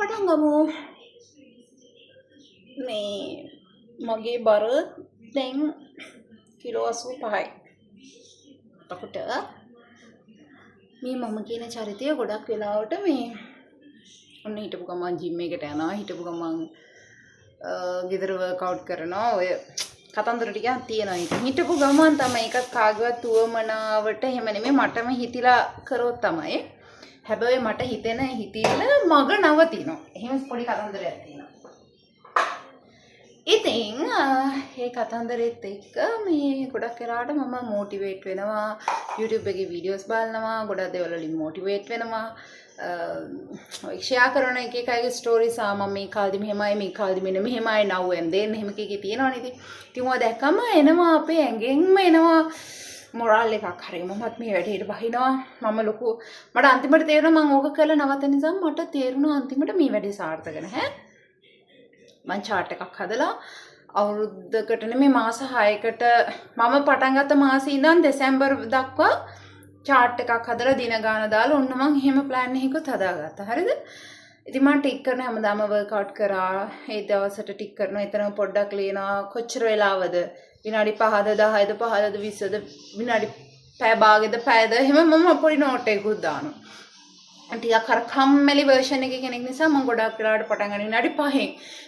පටන් ගමු. මේ මගේ බර දැන් කිලෝ 85යි. එතකොට මේ මම කියන චරිතය ගොඩක් වෙලාවට මේ ඔන්න හිටපු ගමන් ජිම් එකට යනවා, හිටපු ගමන් ගෙදර වර්ක්අවුට් කරනවා, ඔය කතන්දර ටිකක් තියෙනවා. හිටපු ගමන් තමයි එකක් කාගේවත් උවමනාවට එහෙම නෙමෙයි මටම හිතිලා කරොත් තමයි. හැබැයි මට හිතෙන හිතිල මග නවතිනවා. එහෙම පොඩි කතන්දරයක් තියෙනවා. ඉතින් මේ කතන්දරෙත් එක්ක මේ ගොඩක් වෙලාවට මම මොටිවේට් වෙනවා, YouTube එකේ වීඩියෝස් බලනවා, ගොඩක් දේවල් වලින් මොටිවේට් වෙනවා. ෂෙයා කරන එක අයගේ ස්ටෝරිස් මම මේ කාලෙදි මෙහෙමයි, මේ කාලෙදි මෙන්න මෙහෙමයි, now and then එහෙම කීකේ තියෙනවනේ. ඉතින් ඔය දැක්කම එනවා අපේ ඇඟෙන්ම එනවා මොරල් එකක්. හරි මමත් මේ වැඩේට බහිනවා. මම ලොකු මට අන්තිමට තේරෙනවා මම ඕක කරලා නවත්ත නිසා මට තේරුණා අන්තිමට මේ වැඩේ සාර්ථක නැහැ. මම chart එකක් හදලා අවුරුද්දකට නෙමෙයි මාස 6කට මම පටන් ගත්ත මාසේ ඉඳන් දෙසැම්බර් දක්වා chart එකක් හදලා දින ගාන දාලා ඔන්න මම එහෙම plan එකකුත් හදාගත්තා. හරිද? ඉතින් මම ටික් කරන හැමදාම workout කරා. ඒ දවසට ටික් කරනවා. එතනම පොඩ්ඩක් ලියනවා. කොච්චර වෙලාවද? විනාඩි 5ද 10ද 15ද 20ද විනාඩි පැය භාගෙද පැයද එහෙම මම පොඩි note එකකුත් දානවා. ටිකක් අර කම්මැලි version එකේ කෙනෙක් නිසා මම ගොඩක් වෙලාවට පටන් ගන්න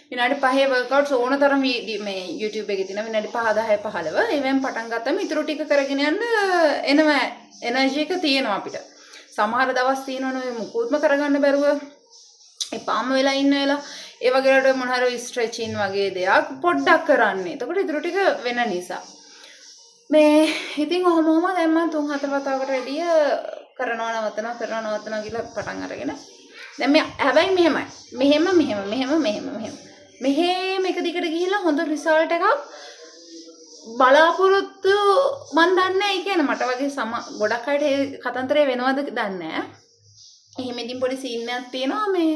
විනාඩි 5 workouts ඕනතරම් මේ YouTube එකේ තියෙන විනාඩි 5 10 15 ඒවෙන් පටන් ගත්තම ඊටු ටික කරගෙන යන්න එනවා එනර්ජි එක තියෙනවා අපිට. සමහර දවස් තියෙනවනේ මුකුත්ම කරගන්න බැරුව එපාම වෙලා ඉන්න වෙලා ඒ වගේ වලට මොන හරි ස්ට්‍රෙචින් වගේ දෙයක් පොඩ්ඩක් කරන්නේ. එතකොට ඊටු ටික වෙන නිසා මේ ඉතින් ඔහොම දැන් මම 3-4 වතාවකට වැඩිය කරනවා නවතනවා කියලා පටන් අරගෙන දැන් මේ හැබැයි මෙහෙම එක දිගට ගිහිල්ලා හොඳ රිසල්ට් එකක් බලාපොරොත්තු මන් දන්නේ. ඒ කියන්නේ මට වගේ ගොඩක් අයට ඒ කතන්දරේ වෙනවද දන්නේ නැහැ. එහෙම ඉතින් පොඩි සීන් එකක් තියෙනවා මේ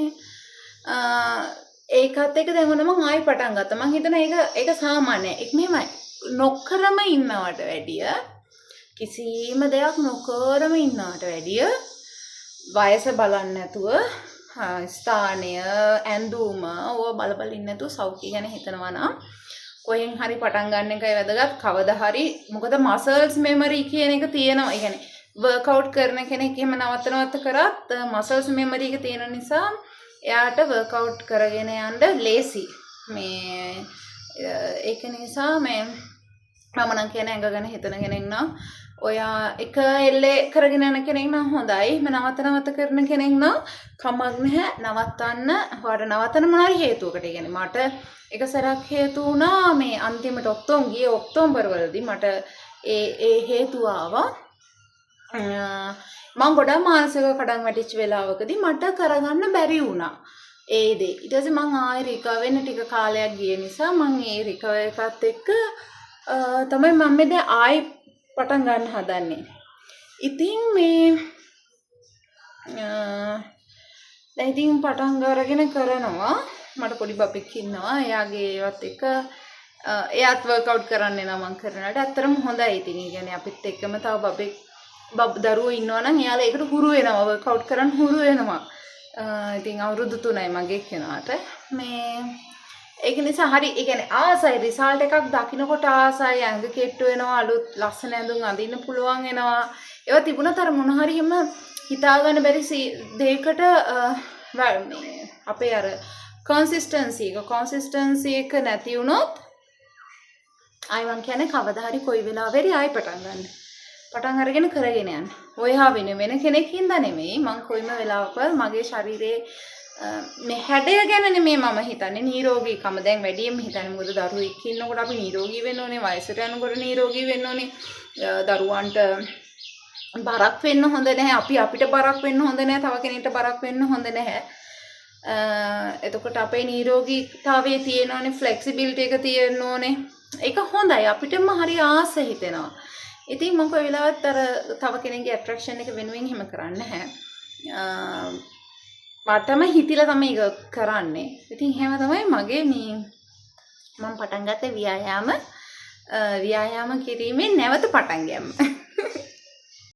ඒකත් එක දැන් ඔන්න මම ආයෙ පටන් ගත්තා. මම හිතනවා ඒක සාමාන්‍යයි. ඒක මෙහෙමයි. නොකරම ඉන්නවට වැඩිය කිසිම දෙයක් නොකරම ඉන්නවට වැඩිය වයස බලන්නේ නැතුව ස්ථානය ඇඳුම ඕව බල ඉන්න නැතුව සෞඛ්‍ය ගැන හිතනවා නම් කොහෙන් හරි පටන් ගන්න එකයි වැදගත්. කවදා හරි මොකද මසල්ස් මෙමරි කියන එක තියෙනවා. ඒ කියන්නේ වර්ක්අවුට් කරන කෙනෙක් එහෙම නවත්ත කරත් මසල්ස් මෙමරි එක තියෙන නිසා එයාට වර්ක්අවුට් කරගෙන යන්න ලේසි. මේ ඒක නිසා මම නම් කියන්නේ ඇඟ ගැන හිතන කෙනෙක් නම් ඔයා එක එල්ලේ කරගෙන යන කෙනෙක් නම් හොඳයි. මම නවත්ත කරන කෙනෙක් නම් කමක් නැහැ. නවත්තන්න හොර නවත්තන මොනාරි හේතුවකට. ඒ කියන්නේ මට එක සැරයක් හේතු වුණා මේ අන්තිමට ඔක්තෝබර් වලදී මට ඒ හේතුව ආවා. මම ගොඩක් මානසික කඩන් වැටිච්ච වෙලාවකදී මට කරගන්න බැරි වුණා ඒ දේ. ඊට පස්සේ මම ආයෙ රිකවර් වෙන්න ටික කාලයක් ගිය නිසා මම ඒ රිකවර් එකත් එක්ක තමයි මම මේ දැන් ආයෙ පටන් ගන්න හදන්නේ. ඉතින් මේ දැන් ඉතින් පටන් අරගෙන කරනවා. මට පොඩි බබෙක් ඉන්නවා. එයාගේ ඒවත් එක එයාත් වර්ක්අවුට් කරන්න එනවා මම කරනකොට. ඇත්තටම හොඳයි. ඉතින් ඒ කියන්නේ අපිත් එක්කම තව බබෙක් දරුවෝ ඉන්නවා නම් එයාලා ඒකට හුරු වෙනවා. වර්ක්අවුට් කරන්න හුරු වෙනවා. ඉතින් අවුරුදු 3යි මගේ කෙනාට. මේ ඒක නිසා හරි ඒ කියන්නේ ආසයි රිසල්ට් එකක් දකින්නකොට ආසයි ඇඟ කෙට්ටු වෙනවා අලුත් ලස්සන ඇඳුම් අඳින්න පුළුවන් වෙනවා. ඒවා තිබුණත් අර මොන හරි හැම හිතා ගන්න බැරි දෙයකට අපේ අර කන්සිස්ටන්සි එක නැති වුණොත් ආයි මං කියන්නේ කවදා හරි කොයි වෙලාවෙරි ආයි පටන් අරගෙන කරගෙන යන්න. ඔයා වෙන කෙනෙක් හින්දා නෙමෙයි මං කොයිම වෙලාවක මගේ ශරීරයේ මේ හැඩය ගැන නෙමෙයි මම හිතන්නේ නිරෝගීකම දැන් වැඩියෙන් හිතන්නේ. මොකද දරුවෙක් ඉන්නකොට අපි නිරෝගී වෙන්න ඕනේ, වයසට යනකොට නිරෝගී වෙන්න ඕනේ. දරුවන්ට බරක් වෙන්න හොඳ නැහැ. අපිට බරක් වෙන්න හොඳ නැහැ. තව කෙනෙක්ට බරක් වෙන්න හොඳ නැහැ. එතකොට අපේ නිරෝගීතාවයේ තියෙන ඕනේ ෆ්ලෙක්සිබිලිටි එක තියෙන්න ඕනේ. ඒක හොඳයි. අපිටම හරි ආස හිතෙනවා. ඉතින් මම කොයි වෙලාවත් අර තව කෙනෙක්ගේ ඇට්‍රැක්ෂන් එක වෙනුවෙන් එහෙම කරන්නේ නැහැ. මටම හිතිලා තමයි ඒක කරන්නේ. ඉතින් එහෙම තමයි මගේ මේ මම පටන් ගත්ත ව්‍යායාම කිරීමේ නැවත පටන් ගැනීම.